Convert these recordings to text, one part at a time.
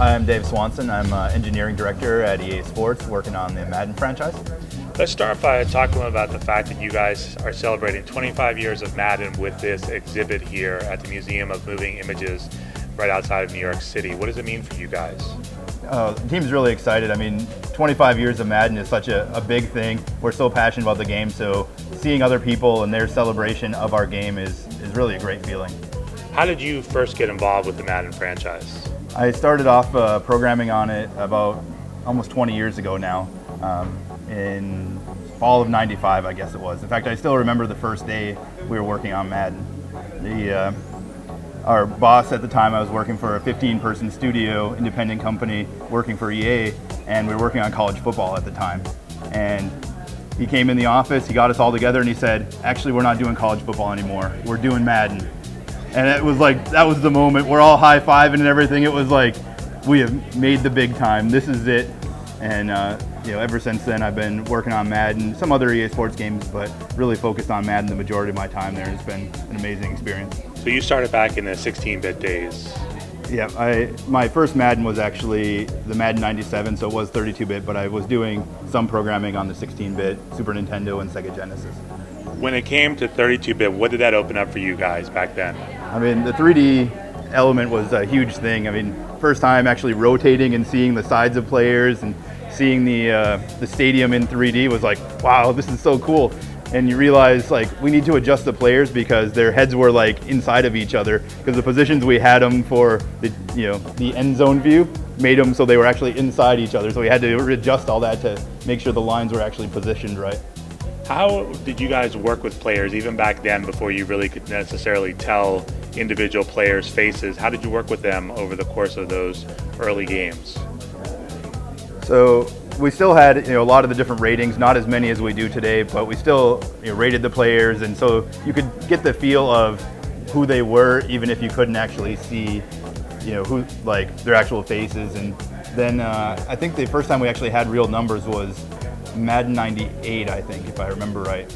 Hi, I'm Dave Swanson. I'm engineering director at EA Sports, working on the Madden franchise. Let's start by talking about the fact that you guys are celebrating 25 years of Madden with this exhibit here at the Museum of Moving Images right outside of New York City. What does it mean for you guys? The team's really excited. I mean, 25 years of Madden is such a big thing. We're so passionate about the game, so seeing other people and their celebration of our game is really a great feeling. How did you first get involved with the Madden franchise? I started off programming on it about almost 20 years ago now, in fall of '95, I guess it was. In fact, I still remember the first day we were working on Madden. Our boss at the time, I was working for a 15-person studio, independent company, working for EA, and we were working on college football at the time. And he came in the office, he got us all together, and he said, actually, we're not doing college football anymore, we're doing Madden. And it was like, that was the moment. We're all high-fiving and everything. It was like, we have made the big time. This is it. And ever since then, I've been working on Madden, some other EA Sports games, but really focused on Madden the majority of my time there. It's been an amazing experience. So you started back in the 16-bit days. Yeah, my first Madden was actually the Madden 97, so it was 32-bit, but I was doing some programming on the 16-bit Super Nintendo and Sega Genesis. When it came to 32-bit, what did that open up for you guys back then? I mean, the 3D element was a huge thing. I mean, first time actually rotating and seeing the sides of players and seeing the stadium in 3D was like, wow, this is so cool. And you realize, like, we need to adjust the players because their heads were like inside of each other, because the positions we had them for the end zone view made them so they were actually inside each other. So we had to adjust all that to make sure the lines were actually positioned right. How did you guys work with players even back then before you really could necessarily tell individual players' faces? How did you work with them over the course of those early games? So we still had a lot of the different ratings, not as many as we do today, but we still rated the players, and so you could get the feel of who they were even if you couldn't actually see who, like, their actual faces. And then I think the first time we actually had real numbers was Madden 98, I think, if I remember right.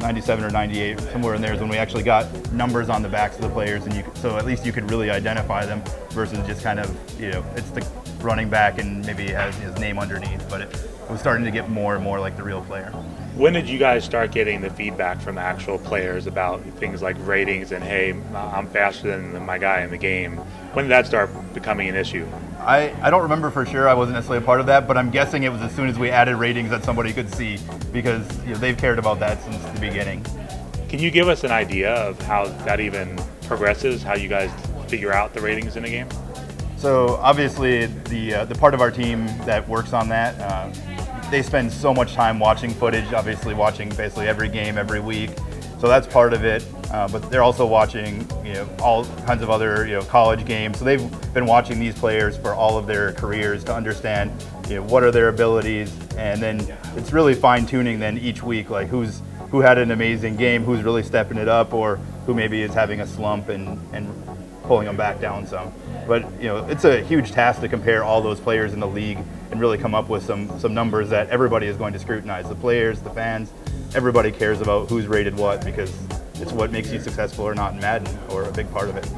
97 or 98, somewhere in there is when we actually got numbers on the backs of the players, and so at least you could really identify them versus just kind of, it's the running back and maybe it has his name underneath, but it was starting to get more and more like the real player. When did you guys start getting the feedback from the actual players about things like ratings and, hey, I'm faster than my guy in the game? When did that start becoming an issue? I don't remember for sure. I wasn't necessarily a part of that, but I'm guessing it was as soon as we added ratings that somebody could see, because they've cared about that since the beginning. Can you give us an idea of how that even progresses, how you guys figure out the ratings in a game? So obviously the part of our team that works on that, they spend so much time watching footage, obviously watching basically every game every week. So that's part of it, but they're also watching all kinds of other college games. So they've been watching these players for all of their careers to understand what are their abilities, and then it's really fine tuning then each week, like who had an amazing game, who's really stepping it up, or who maybe is having a slump and pulling them back down some. But it's a huge task to compare all those players in the league and really come up with some numbers that everybody is going to scrutinize. The players, the fans, everybody cares about who's rated what, because it's what makes you successful or not in Madden, or a big part of it.